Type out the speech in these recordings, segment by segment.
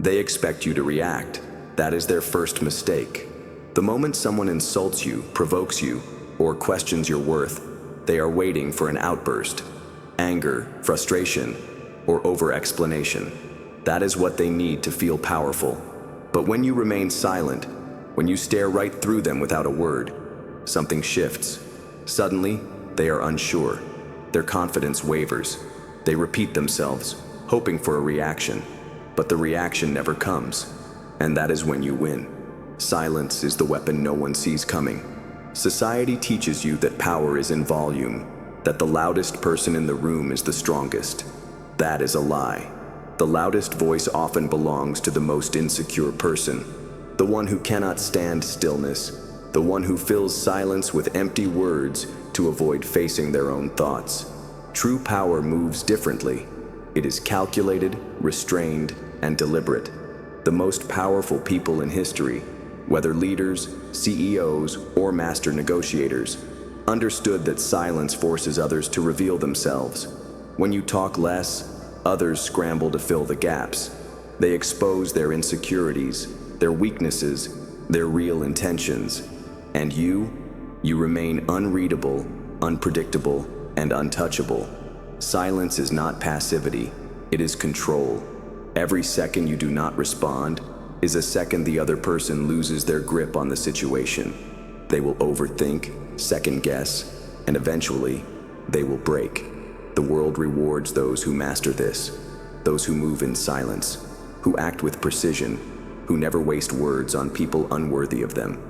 They expect you to react. That is their first mistake. The moment someone insults you, provokes you, or questions your worth, they are waiting for an outburst. Anger, frustration, or over-explanation. That is what they need to feel powerful. But when you remain silent, when you stare right through them without a word, something shifts. Suddenly, they are unsure. Their confidence wavers. They repeat themselves, hoping for a reaction. But the reaction never comes. And that is when you win. Silence is the weapon no one sees coming. Society teaches you that power is in volume, that the loudest person in the room is the strongest. That is a lie. The loudest voice often belongs to the most insecure person, the one who cannot stand stillness, the one who fills silence with empty words to avoid facing their own thoughts. True power moves differently. It is calculated, restrained, and deliberate. The most powerful people in history, whether leaders, CEOs, or master negotiators, understood that silence forces others to reveal themselves. When you talk less, others scramble to fill the gaps. They expose their insecurities, their weaknesses, their real intentions. And you remain unreadable, unpredictable, and untouchable. Silence is not passivity, it is control. Every second you do not respond is a second the other person loses their grip on the situation. They will overthink, second guess, and eventually, they will break. The world rewards those who master this, those who move in silence, who act with precision, who never waste words on people unworthy of them.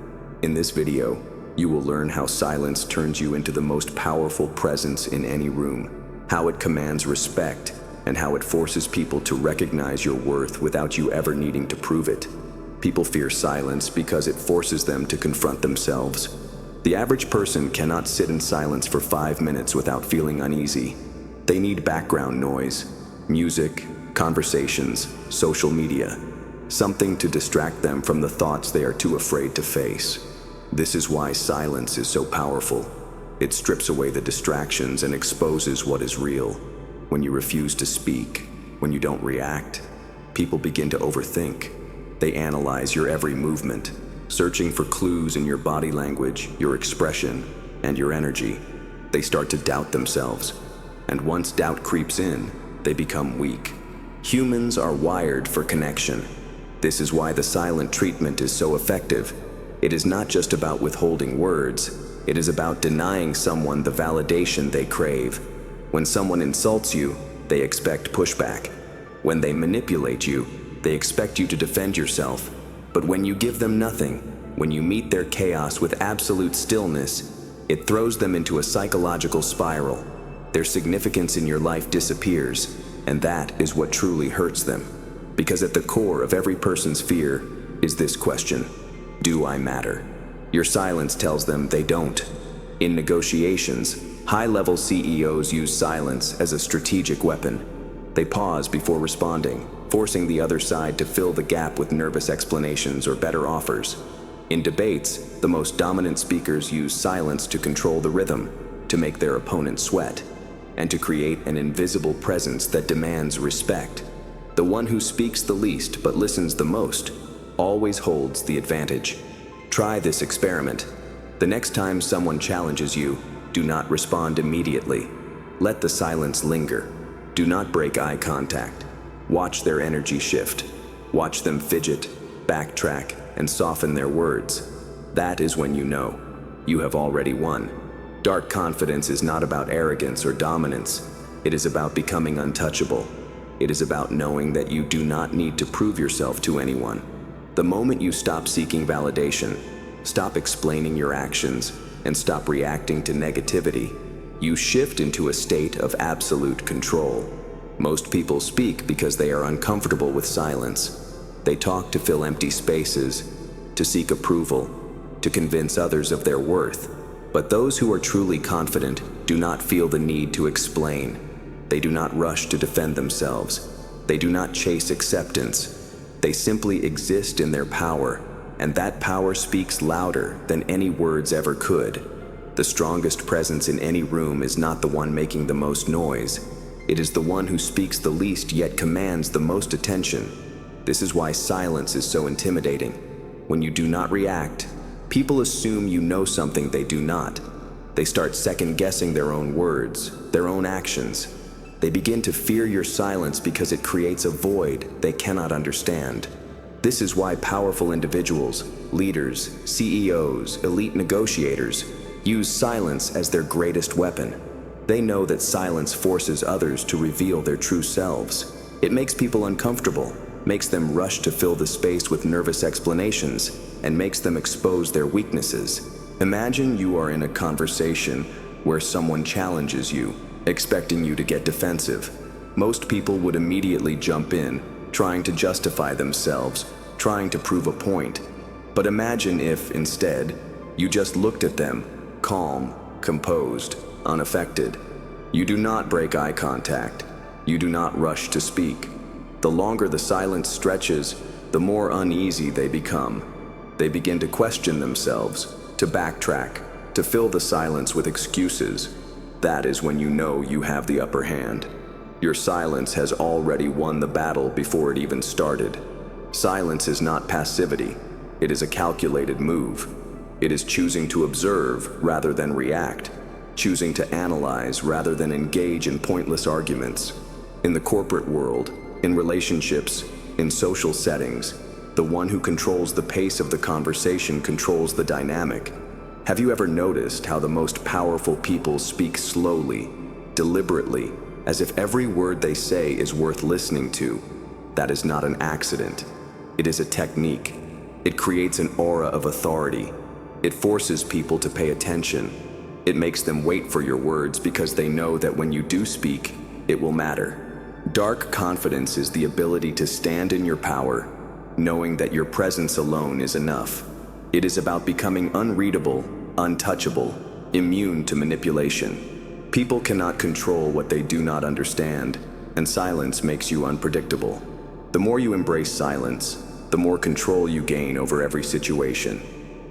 In this video, you will learn how silence turns you into the most powerful presence in any room, how it commands respect, and how it forces people to recognize your worth without you ever needing to prove it. People fear silence because it forces them to confront themselves. The average person cannot sit in silence for 5 minutes without feeling uneasy. They need background noise, music, conversations, social media, something to distract them from the thoughts they are too afraid to face. This is why silence is so powerful. It strips away the distractions and exposes what is real. When you refuse to speak, when you don't react, people begin to overthink. They analyze your every movement, searching for clues in your body language, your expression, and your energy. They start to doubt themselves. And once doubt creeps in, they become weak. Humans are wired for connection. This is why the silent treatment is so effective. It is not just about withholding words. It is about denying someone the validation they crave. When someone insults you, they expect pushback. When they manipulate you, they expect you to defend yourself. But when you give them nothing, when you meet their chaos with absolute stillness, it throws them into a psychological spiral. Their significance in your life disappears, and that is what truly hurts them. Because at the core of every person's fear is this question: do I matter? Your silence tells them they don't. In negotiations, high-level CEOs use silence as a strategic weapon. They pause before responding, forcing the other side to fill the gap with nervous explanations or better offers. In debates, the most dominant speakers use silence to control the rhythm, to make their opponent sweat, and to create an invisible presence that demands respect. The one who speaks the least but listens the most always holds the advantage. Try this experiment. The next time someone challenges you, do not respond immediately. Let the silence linger. Do not break eye contact. Watch their energy shift. Watch them fidget, backtrack, and soften their words. That is when you know you have already won. Dark confidence is not about arrogance or dominance. It is about becoming untouchable. It is about knowing that you do not need to prove yourself to anyone. The moment you stop seeking validation, stop explaining your actions, and stop reacting to negativity, you shift into a state of absolute control. Most people speak because they are uncomfortable with silence. They talk to fill empty spaces, to seek approval, to convince others of their worth. But those who are truly confident do not feel the need to explain. They do not rush to defend themselves. They do not chase acceptance. They simply exist in their power, and that power speaks louder than any words ever could. The strongest presence in any room is not the one making the most noise. It is the one who speaks the least yet commands the most attention. This is why silence is so intimidating. When you do not react, people assume you know something they do not. They start second-guessing their own words, their own actions. They begin to fear your silence because it creates a void they cannot understand. This is why powerful individuals, leaders, CEOs, elite negotiators, use silence as their greatest weapon. They know that silence forces others to reveal their true selves. It makes people uncomfortable, makes them rush to fill the space with nervous explanations, and makes them expose their weaknesses. Imagine you are in a conversation where someone challenges you, expecting you to get defensive. Most people would immediately jump in, trying to justify themselves, trying to prove a point. But imagine if, instead, you just looked at them, calm, composed, unaffected. You do not break eye contact. You do not rush to speak. The longer the silence stretches, the more uneasy they become. They begin to question themselves, to backtrack, to fill the silence with excuses. That is when you know you have the upper hand. Your silence has already won the battle before it even started. Silence is not passivity. It is a calculated move. It is choosing to observe rather than react, choosing to analyze rather than engage in pointless arguments. In the corporate world, in relationships, in social settings, the one who controls the pace of the conversation controls the dynamic. Have you ever noticed how the most powerful people speak slowly, deliberately, as if every word they say is worth listening to? That is not an accident. It is a technique. It creates an aura of authority. It forces people to pay attention. It makes them wait for your words because they know that when you do speak, it will matter. Dark confidence is the ability to stand in your power, knowing that your presence alone is enough. It is about becoming unreadable, untouchable, immune to manipulation. People cannot control what they do not understand, and silence makes you unpredictable. The more you embrace silence, the more control you gain over every situation.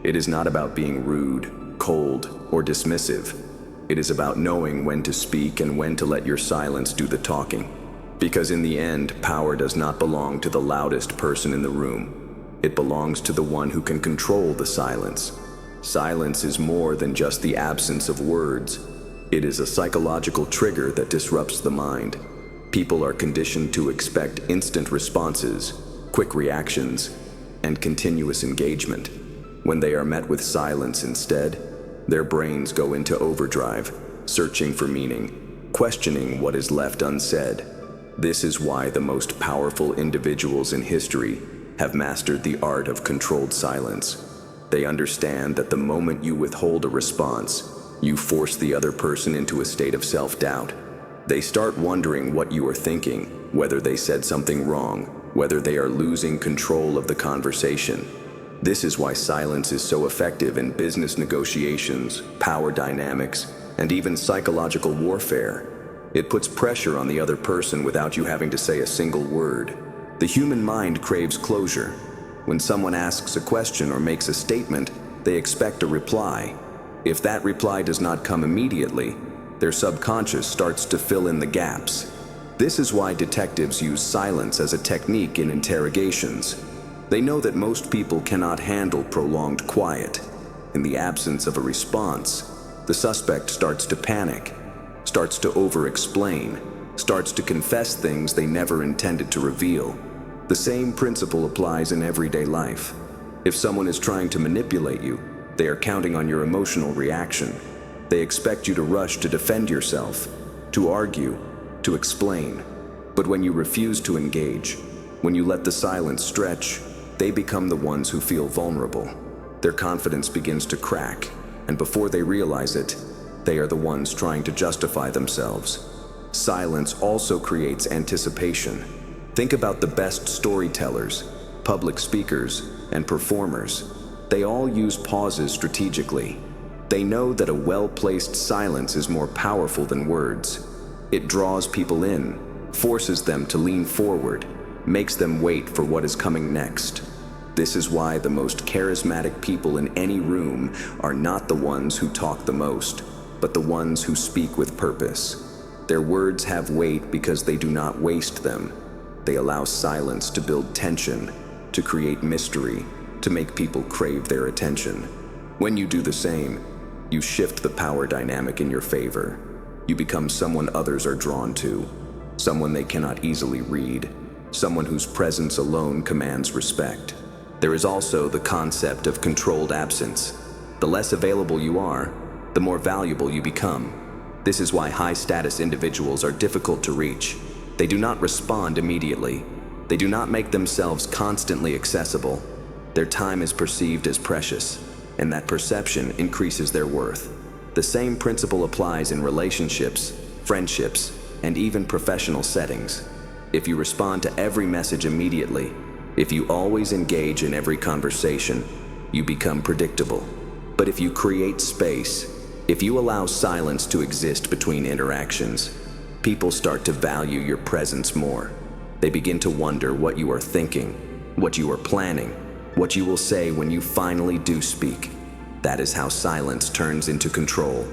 It is not about being rude, cold, or dismissive. It is about knowing when to speak and when to let your silence do the talking. Because in the end, power does not belong to the loudest person in the room. It belongs to the one who can control the silence. Silence is more than just the absence of words. It is a psychological trigger that disrupts the mind. People are conditioned to expect instant responses, quick reactions, and continuous engagement. When they are met with silence instead, their brains go into overdrive, searching for meaning, questioning what is left unsaid. This is why the most powerful individuals in history have mastered the art of controlled silence. They understand that the moment you withhold a response, you force the other person into a state of self-doubt. They start wondering what you are thinking, whether they said something wrong, whether they are losing control of the conversation. This is why silence is so effective in business negotiations, power dynamics, and even psychological warfare. It puts pressure on the other person without you having to say a single word. The human mind craves closure. When someone asks a question or makes a statement, they expect a reply. If that reply does not come immediately, their subconscious starts to fill in the gaps. This is why detectives use silence as a technique in interrogations. They know that most people cannot handle prolonged quiet. In the absence of a response, the suspect starts to panic, starts to over-explain, starts to confess things they never intended to reveal. The same principle applies in everyday life. If someone is trying to manipulate you, they are counting on your emotional reaction. They expect you to rush to defend yourself, to argue, to explain. But when you refuse to engage, when you let the silence stretch, they become the ones who feel vulnerable. Their confidence begins to crack, and before they realize it, they are the ones trying to justify themselves. Silence also creates anticipation. Think about the best storytellers, public speakers, and performers. They all use pauses strategically. They know that a well-placed silence is more powerful than words. It draws people in, forces them to lean forward, makes them wait for what is coming next. This is why the most charismatic people in any room are not the ones who talk the most, but the ones who speak with purpose. Their words have weight because they do not waste them. They allow silence to build tension, to create mystery, to make people crave their attention. When you do the same, you shift the power dynamic in your favor. You become someone others are drawn to, someone they cannot easily read, someone whose presence alone commands respect. There is also the concept of controlled absence. The less available you are, the more valuable you become. This is why high-status individuals are difficult to reach. They do not respond immediately. They do not make themselves constantly accessible. Their time is perceived as precious, and that perception increases their worth. The same principle applies in relationships, friendships, and even professional settings. If you respond to every message immediately, if you always engage in every conversation, you become predictable. But if you create space, if you allow silence to exist between interactions, people start to value your presence more. They begin to wonder what you are thinking, what you are planning, what you will say when you finally do speak. That is how silence turns into control.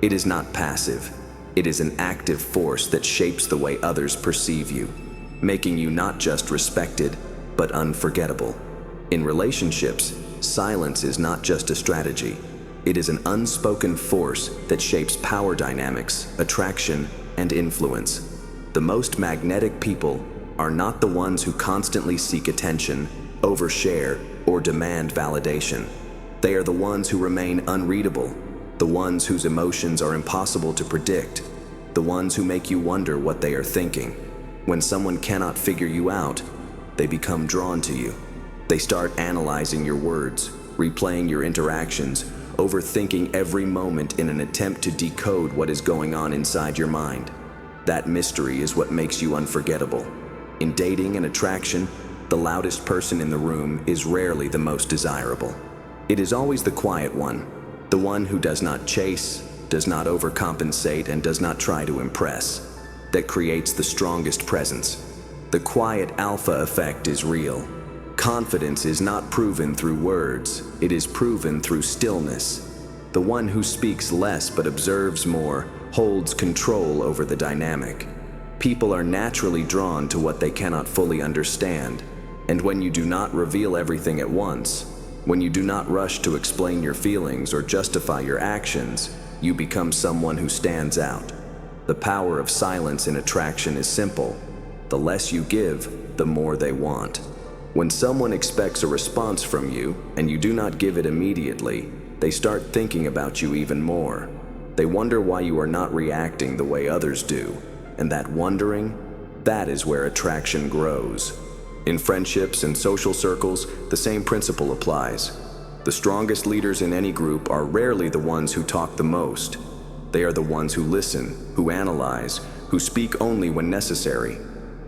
It is not passive. It is an active force that shapes the way others perceive you, making you not just respected, but unforgettable. In relationships, silence is not just a strategy. It is an unspoken force that shapes power dynamics, attraction, and influence. The most magnetic people are not the ones who constantly seek attention, overshare, or demand validation. They are the ones who remain unreadable, the ones whose emotions are impossible to predict, the ones who make you wonder what they are thinking. When someone cannot figure you out, they become drawn to you. They start analyzing your words, replaying your interactions, overthinking every moment in an attempt to decode what is going on inside your mind. That mystery is what makes you unforgettable. In dating and attraction, the loudest person in the room is rarely the most desirable. It is always the quiet one, the one who does not chase, does not overcompensate, and does not try to impress, that creates the strongest presence. The quiet alpha effect is real. Confidence is not proven through words, it is proven through stillness. The one who speaks less but observes more holds control over the dynamic. People are naturally drawn to what they cannot fully understand, and when you do not reveal everything at once, when you do not rush to explain your feelings or justify your actions, you become someone who stands out. The power of silence in attraction is simple. The less you give, the more they want. When someone expects a response from you and you do not give it immediately, they start thinking about you even more. They wonder why you are not reacting the way others do, and that wondering, that is where attraction grows. In friendships and social circles, the same principle applies. The strongest leaders in any group are rarely the ones who talk the most. They are the ones who listen, who analyze, who speak only when necessary.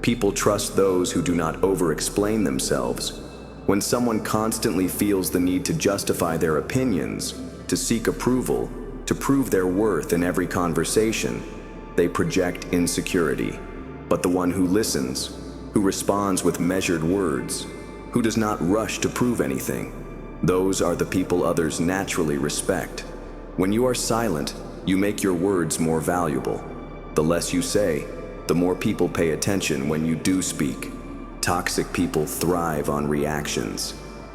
People trust those who do not over-explain themselves. When someone constantly feels the need to justify their opinions, to seek approval, to prove their worth in every conversation, they project insecurity. But the one who listens, who responds with measured words, who does not rush to prove anything, those are the people others naturally respect. When you are silent, you make your words more valuable. The less you say, the more people pay attention when you do speak. Toxic people thrive on reactions.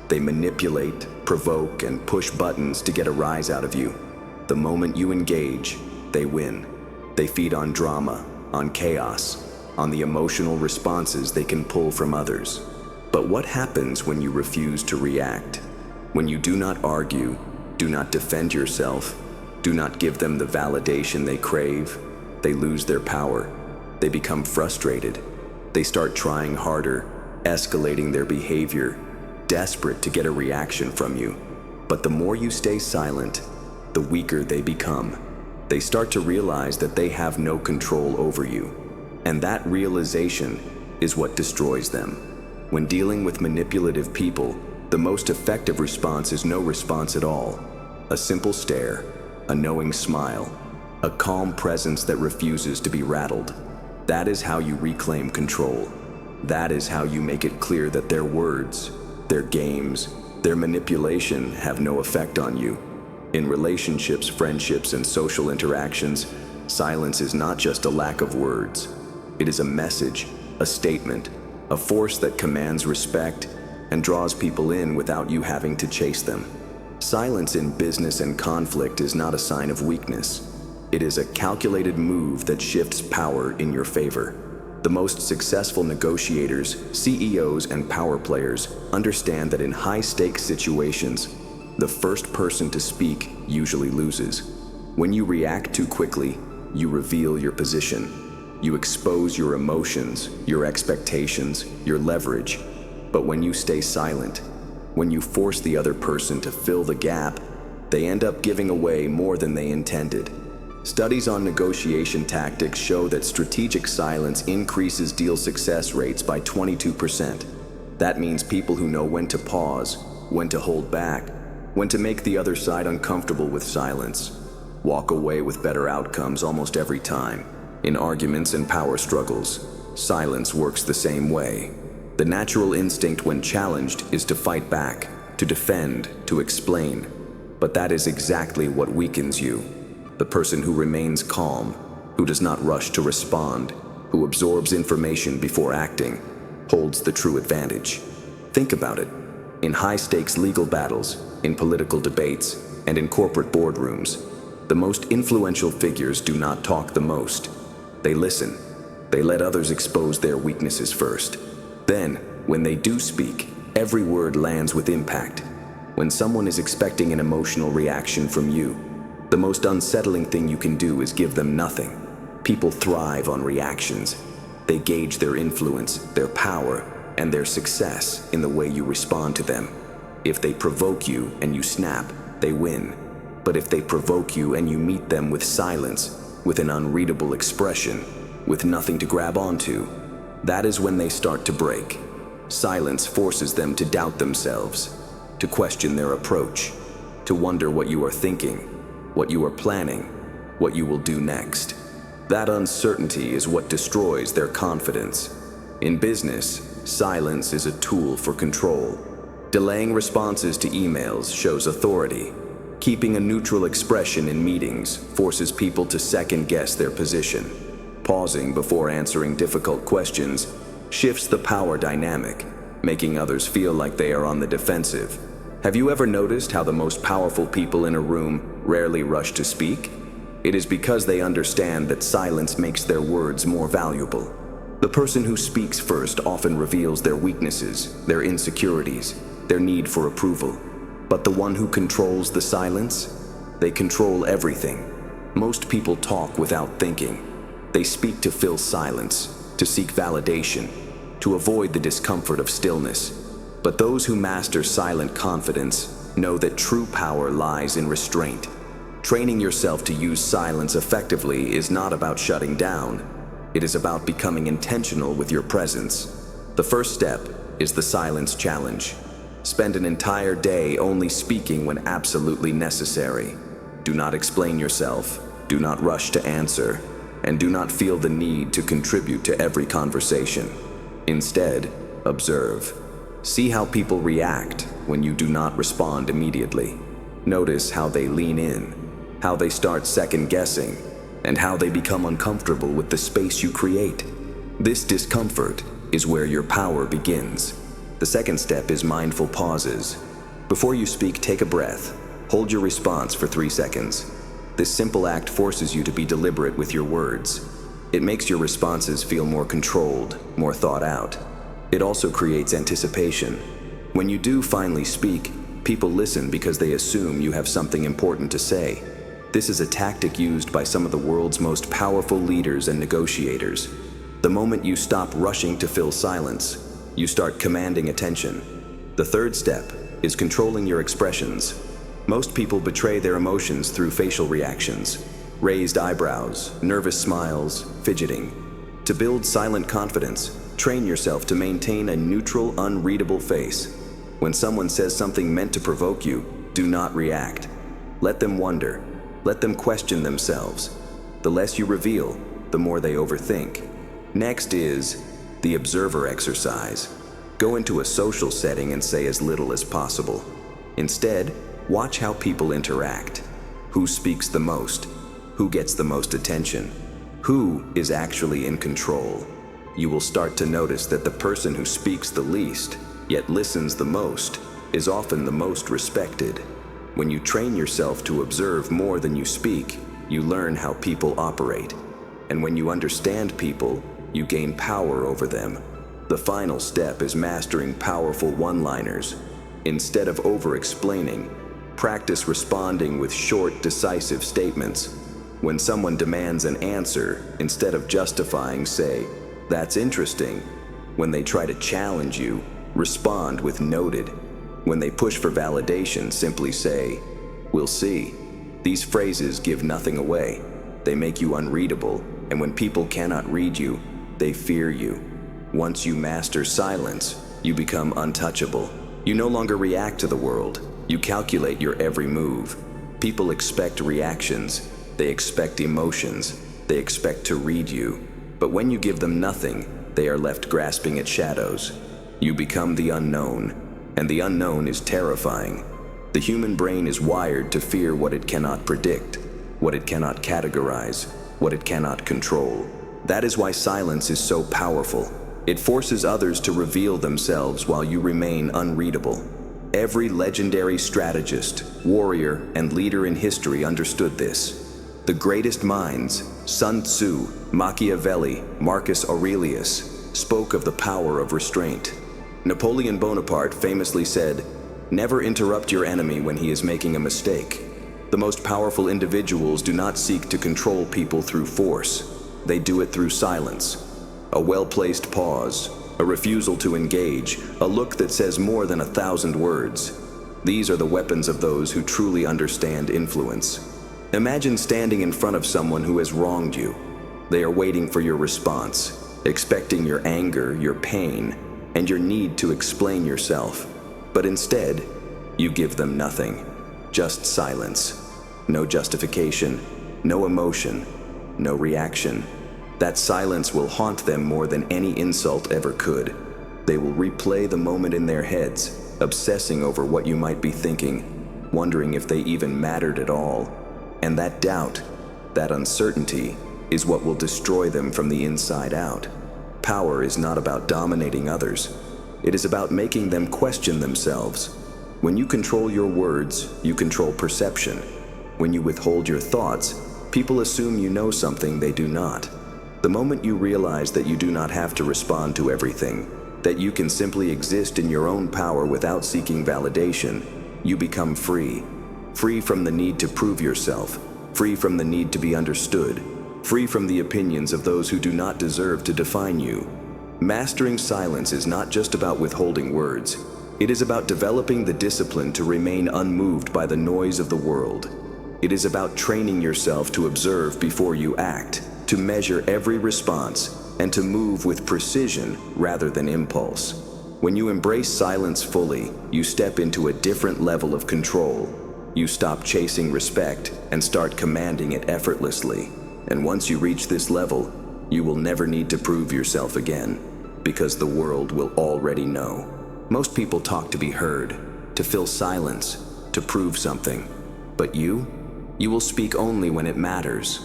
They manipulate, provoke, and push buttons to get a rise out of you. The moment you engage, they win. They feed on drama, on chaos, on the emotional responses they can pull from others. But what happens when you refuse to react? When you do not argue, do not defend yourself, do not give them the validation they crave, they lose their power. They become frustrated. They start trying harder, escalating their behavior, desperate to get a reaction from you. But the more you stay silent, the weaker they become. They start to realize that they have no control over you. And that realization is what destroys them. When dealing with manipulative people, the most effective response is no response at all. A simple stare, a knowing smile, a calm presence that refuses to be rattled. That is how you reclaim control. That is how you make it clear that their words, their games, their manipulation have no effect on you. In relationships, friendships, and social interactions, silence is not just a lack of words. It is a message, a statement, a force that commands respect and draws people in without you having to chase them. Silence in business and conflict is not a sign of weakness. It is a calculated move that shifts power in your favor. The most successful negotiators, CEOs, and power players understand that in high-stakes situations, the first person to speak usually loses. When you react too quickly, you reveal your position. You expose your emotions, your expectations, your leverage. But when you stay silent, when you force the other person to fill the gap, they end up giving away more than they intended. Studies on negotiation tactics show that strategic silence increases deal success rates by 22%. That means people who know when to pause, when to hold back, when to make the other side uncomfortable with silence, walk away with better outcomes almost every time. In arguments and power struggles, silence works the same way. The natural instinct when challenged is to fight back, to defend, to explain. But that is exactly what weakens you. The person who remains calm, who does not rush to respond, who absorbs information before acting, holds the true advantage. Think about it. In high-stakes legal battles, in political debates, and in corporate boardrooms, the most influential figures do not talk the most. They listen. They let others expose their weaknesses first. Then, when they do speak, every word lands with impact. When someone is expecting an emotional reaction from you, the most unsettling thing you can do is give them nothing. People thrive on reactions. They gauge their influence, their power, and their success in the way you respond to them. If they provoke you and you snap, they win. But if they provoke you and you meet them with silence, with an unreadable expression, with nothing to grab onto, that is when they start to break. Silence forces them to doubt themselves, to question their approach, to wonder what you are thinking, what you are planning, what you will do next. That uncertainty is what destroys their confidence. In business, silence is a tool for control. Delaying responses to emails shows authority. Keeping a neutral expression in meetings forces people to second-guess their position. Pausing before answering difficult questions shifts the power dynamic, making others feel like they are on the defensive. Have you ever noticed how the most powerful people in a room rarely rush to speak? It is because they understand that silence makes their words more valuable. The person who speaks first often reveals their weaknesses, their insecurities, their need for approval. But the one who controls the silence, they control everything. Most people talk without thinking. They speak to fill silence, to seek validation, to avoid the discomfort of stillness. But those who master silent confidence know that true power lies in restraint. Training yourself to use silence effectively is not about shutting down. It is about becoming intentional with your presence. The first step is the silence challenge. Spend an entire day only speaking when absolutely necessary. Do not explain yourself, do not rush to answer, and do not feel the need to contribute to every conversation. Instead, observe. See how people react when you do not respond immediately. Notice how they lean in, how they start second-guessing, and how they become uncomfortable with the space you create. This discomfort is where your power begins. The second step is mindful pauses. Before you speak, take a breath. Hold your response for 3 seconds. This simple act forces you to be deliberate with your words. It makes your responses feel more controlled, more thought out. It also creates anticipation. When you do finally speak, people listen because they assume you have something important to say. This is a tactic used by some of the world's most powerful leaders and negotiators. The moment you stop rushing to fill silence, you start commanding attention. The third step is controlling your expressions. Most people betray their emotions through facial reactions, raised eyebrows, nervous smiles, fidgeting. To build silent confidence, train yourself to maintain a neutral, unreadable face. When someone says something meant to provoke you, do not react. Let them wonder. Let them question themselves. The less you reveal, the more they overthink. Next is the observer exercise. Go into a social setting and say as little as possible. Instead, watch how people interact. Who speaks the most? Who gets the most attention? Who is actually in control? you will start to notice that the person who speaks the least, yet listens the most, is often the most respected. When you train yourself to observe more than you speak, you learn how people operate. And when you understand people, you gain power over them. The final step is mastering powerful one-liners. Instead of over-explaining, practice responding with short, decisive statements. When someone demands an answer, instead of justifying, say, "That's interesting." When they try to challenge you, respond with "noted." When they push for validation, simply say, "We'll see." These phrases give nothing away. They make you unreadable, and when people cannot read you, they fear you. Once you master silence, you become untouchable. You no longer react to the world. You calculate your every move. People expect reactions. They expect emotions. They expect to read you. But when you give them nothing, they are left grasping at shadows. You become the unknown, and the unknown is terrifying. The human brain is wired to fear what it cannot predict, what it cannot categorize, what it cannot control. That is why silence is so powerful. It forces others to reveal themselves while you remain unreadable. Every legendary strategist, warrior, and leader in history understood this. The greatest minds, Sun Tzu, Machiavelli, Marcus Aurelius, spoke of the power of restraint. Napoleon Bonaparte famously said, "Never interrupt your enemy when he is making a mistake." The most powerful individuals do not seek to control people through force. They do it through silence. A well-placed pause, a refusal to engage, a look that says more than 1,000 words. These are the weapons of those who truly understand influence. Imagine standing in front of someone who has wronged you. They are waiting for your response, expecting your anger, your pain, and your need to explain yourself. But instead, you give them nothing, just silence. No justification, no emotion, no reaction. That silence will haunt them more than any insult ever could. They will replay the moment in their heads, obsessing over what you might be thinking, wondering if they even mattered at all. And that doubt, that uncertainty, is what will destroy them from the inside out. Power is not about dominating others. It is about making them question themselves. When you control your words, you control perception. When you withhold your thoughts, people assume you know something they do not. The moment you realize that you do not have to respond to everything, that you can simply exist in your own power without seeking validation, you become free. Free from the need to prove yourself, free from the need to be understood, free from the opinions of those who do not deserve to define you. Mastering silence is not just about withholding words. It is about developing the discipline to remain unmoved by the noise of the world. It is about training yourself to observe before you act, to measure every response, and to move with precision rather than impulse. When you embrace silence fully, you step into a different level of control. You stop chasing respect and start commanding it effortlessly. And once you reach this level, you will never need to prove yourself again, because the world will already know. Most people talk to be heard, to fill silence, to prove something. But you will speak only when it matters.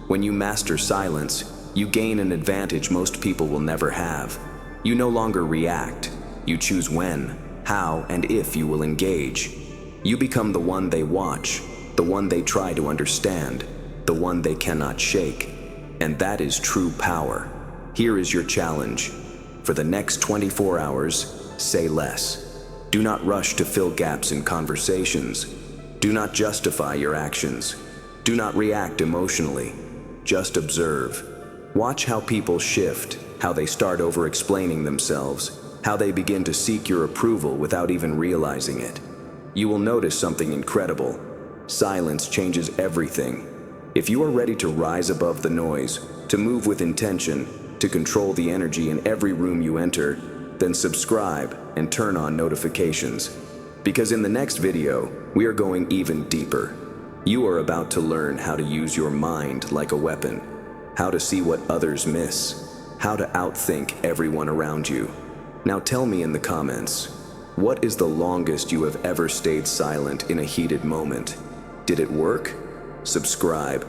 When you master silence, you gain an advantage most people will never have. You no longer react. You choose when, how, and if you will engage. You become the one they watch, the one they try to understand, the one they cannot shake. And that is true power. Here is your challenge. For the next 24 hours, say less. Do not rush to fill gaps in conversations. Do not justify your actions. Do not react emotionally. Just observe. Watch how people shift, how they start over-explaining themselves, how they begin to seek your approval without even realizing it. You will notice something incredible. Silence changes everything. If you are ready to rise above the noise, to move with intention, to control the energy in every room you enter, then subscribe and turn on notifications. Because in the next video, we are going even deeper. You are about to learn how to use your mind like a weapon, how to see what others miss, how to outthink everyone around you. Now tell me in the comments, what is the longest you have ever stayed silent in a heated moment? Did it work? Subscribe